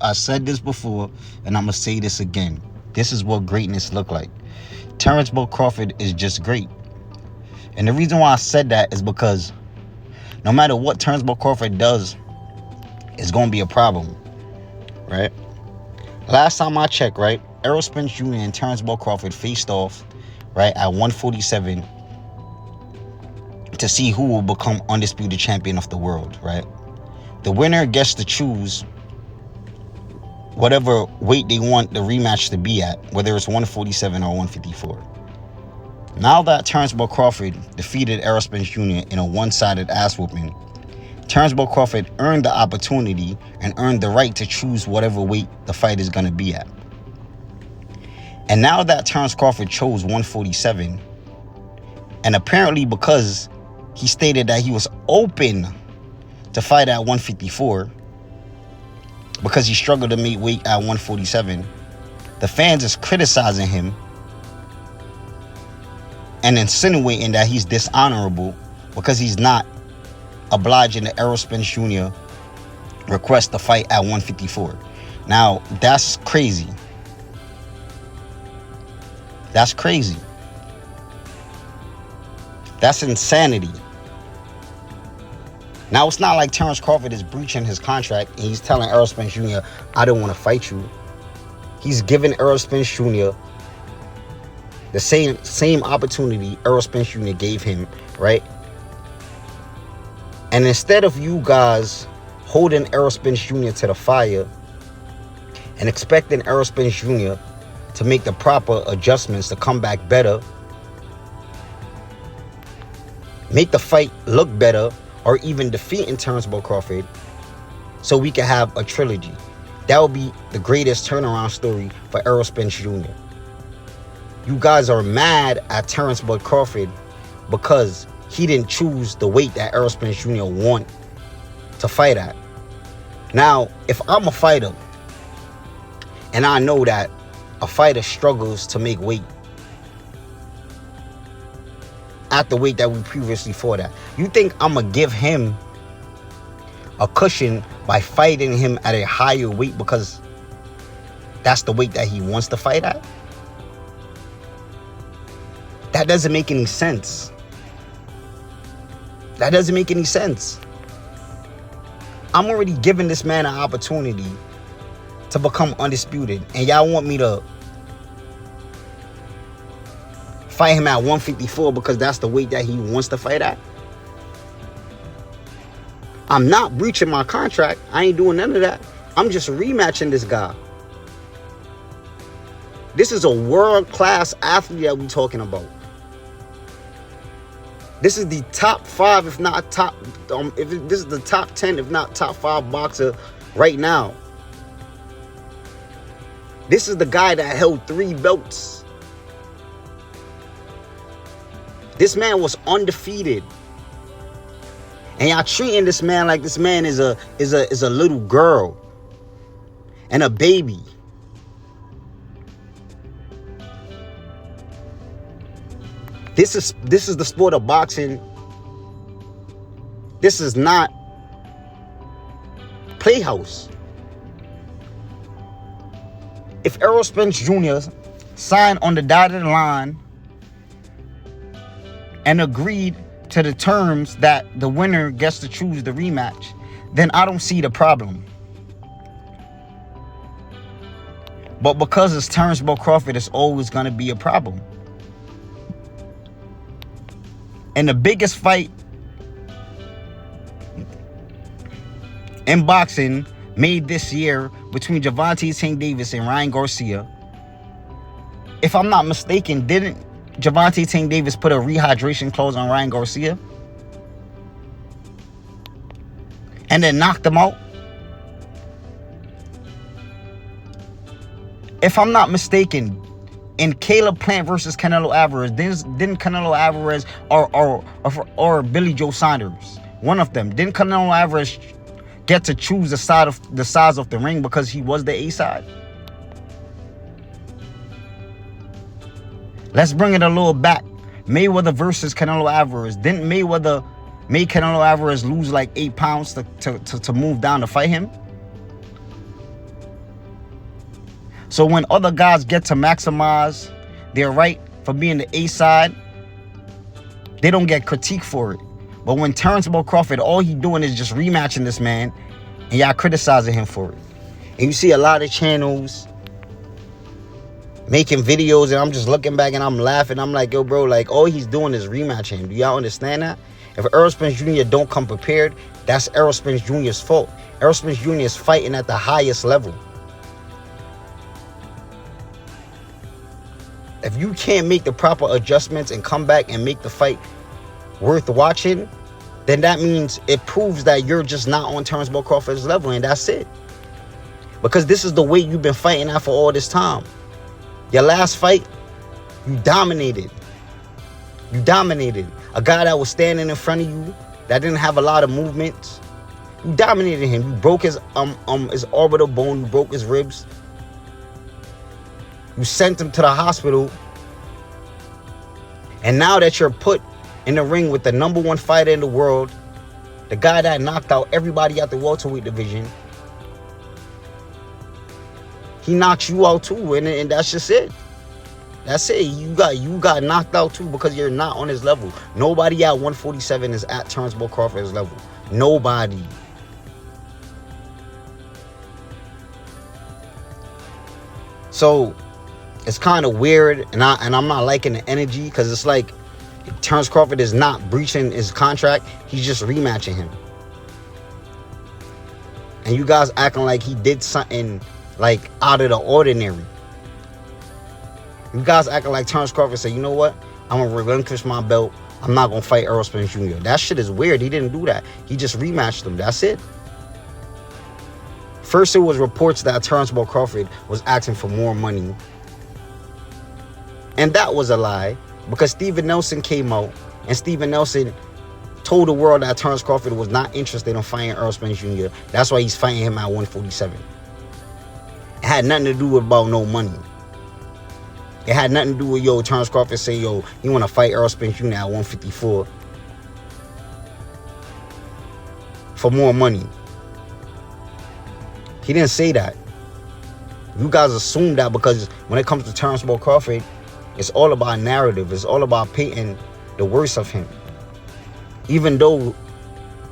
I said this before, and I'm gonna say this again. This is what greatness look like. Terrence Bull Crawford is just great. And the reason why I said that is because no matter what Terrence Bull Crawford does, it's gonna be a problem, right? Last time I checked, right, Errol Spence Jr. and Terrence Bull Crawford faced off, right, at 147 to see who will become undisputed champion of the world, right? The winner gets to choose whatever weight they want the rematch to be at, whether it's 147 or 154. Now that Terrence Bull Crawford defeated Errol Spence Jr. in a one-sided ass whooping, Terrence Bull Crawford earned the opportunity and earned the right to choose whatever weight the fight is going to be at. And now that Terrence Crawford chose 147, and apparently because he stated that he was open to fight at 154 because he struggled to make weight at 147, the fans is criticizing him and insinuating that he's dishonorable because he's not obliging the Errol Spence Jr. request to fight at 154. Now, that's crazy. That's crazy. That's insanity. Now, it's not like Terrence Crawford is breaching his contract and he's telling Errol Spence Jr., I don't want to fight you. He's giving Errol Spence Jr. the same opportunity Errol Spence Jr. gave him, right? And instead of you guys holding Errol Spence Jr. to the fire and expecting Errol Spence Jr. to make the proper adjustments to come back better, make the fight look better, or even defeating Terrence Bull Crawford so we can have a trilogy. That would be the greatest turnaround story for Errol Spence Jr. You guys are mad at Terrence Bull Crawford because he didn't choose the weight that Errol Spence Jr. want to fight at. Now, if I'm a fighter and I know that a fighter struggles to make weight at the weight that we previously fought at, you think I'm going to give him a cushion by fighting him at a higher weight because that's the weight that he wants to fight at? That doesn't make any sense. That doesn't make any sense. I'm already giving this man an opportunity to become undisputed, and y'all want me to fight him at 154 because that's the weight that he wants to fight at? I'm not breaching my contract. I ain't doing none of that. I'm just rematching this guy. This is a world-class athlete that we're talking about. This is the top 5, if not top, this is the top 10, if not top 5 boxer right now. This is the guy that held 3 belts. This man was undefeated. And y'all treating this man like this man is a little girl and a baby. This is the sport of boxing. This is not Playhouse. If Errol Spence Jr. signed on the dotted line and agreed to the terms that the winner gets to choose the rematch, then I don't see the problem. But because it's Terrence Bull Crawford, it's always going to be a problem. And the biggest fight in boxing made this year between Gervonta Tank Davis and Ryan Garcia, if I'm not mistaken, didn't Gervonta Tank Davis put a rehydration clause on Ryan Garcia and then knocked him out? If I'm not mistaken, in Caleb Plant versus Canelo Alvarez, didn't Canelo Alvarez or Billy Joe Saunders, one of them, didn't Canelo Alvarez get to choose the size of the ring because he was the A side? Let's bring it a little back. Mayweather versus Canelo Alvarez. Didn't Mayweather make Canelo Alvarez lose like 8 pounds to move down to fight him? So when other guys get to maximize their right for being the A side, they don't get critique for it. But when Turnbull Crawford, all he doing is just rematching this man, and y'all criticizing him for it. And you see a lot of channels making videos, and I'm just looking back and I'm laughing. I'm like, yo, bro, like, all he's doing is rematching him. Do y'all understand that? If Errol Spence Jr. don't come prepared, that's Errol Spence Jr.'s fault. Errol Spence Jr. is fighting at the highest level. If you can't make the proper adjustments and come back and make the fight worth watching, then that means it proves that you're just not on Turnbull Crawford's level, and that's it. Because this is the weight you've been fighting at for all this time. Your last fight, you dominated. You dominated. A guy that was standing in front of you, that didn't have a lot of movements, you dominated him. You broke his orbital bone, you broke his ribs. You sent him to the hospital. And now that you're put in the ring with the #1 fighter in the world, the guy that knocked out everybody at the welterweight division, he knocks you out too, and that's just it. That's it. You got knocked out too because you're not on his level. Nobody at 147 is at Turnbull Crawford's level. Nobody. So it's kind of weird, and I'm not liking the energy, because it's like Terrence Crawford is not breaching his contract. He's just rematching him. And you guys acting like he did something like out of the ordinary. You guys acting like Terrence Crawford said, you know what? I'm going to relinquish my belt. I'm not going to fight Errol Spence Jr. That shit is weird. He didn't do that. He just rematched him. That's it. First, it was reports that Turnbull Crawford was asking for more money. And that was a lie, because Steven Nelson came out, and Steven Nelson told the world that Terrence Crawford was not interested in fighting Errol Spence Jr. That's why he's fighting him at 147. It had nothing to do about no money. It had nothing to do with, yo, Terrence Crawford say, yo, you want to fight Errol Spence Jr. at 154 for more money. He didn't say that. You guys assume that because when it comes to Turnbull Crawford, it's all about narrative. It's all about painting the worst of him. Even though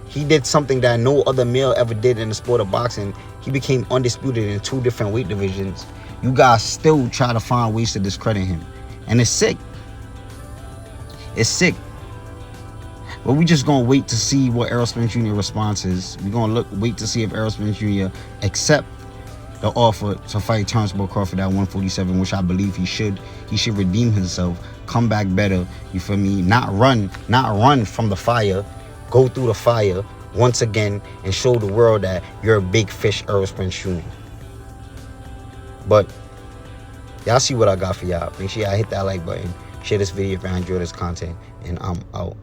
he did something that no other male ever did in the sport of boxing, he became undisputed in 2 different weight divisions. You guys still try to find ways to discredit him. And it's sick. It's sick. But we just going to wait to see what Errol Spence Jr. response is. We're going to wait to see if Errol Spence Jr. accept the offer to fight Turnbull Crawford at 147, which I believe he should. He should redeem himself, come back better, you feel me? Not run from the fire, go through the fire once again and show the world that you're a big fish, Errol Spence Jr. But y'all see what I got for y'all. Make sure y'all hit that like button, share this video if you enjoyed this content, and I'm out.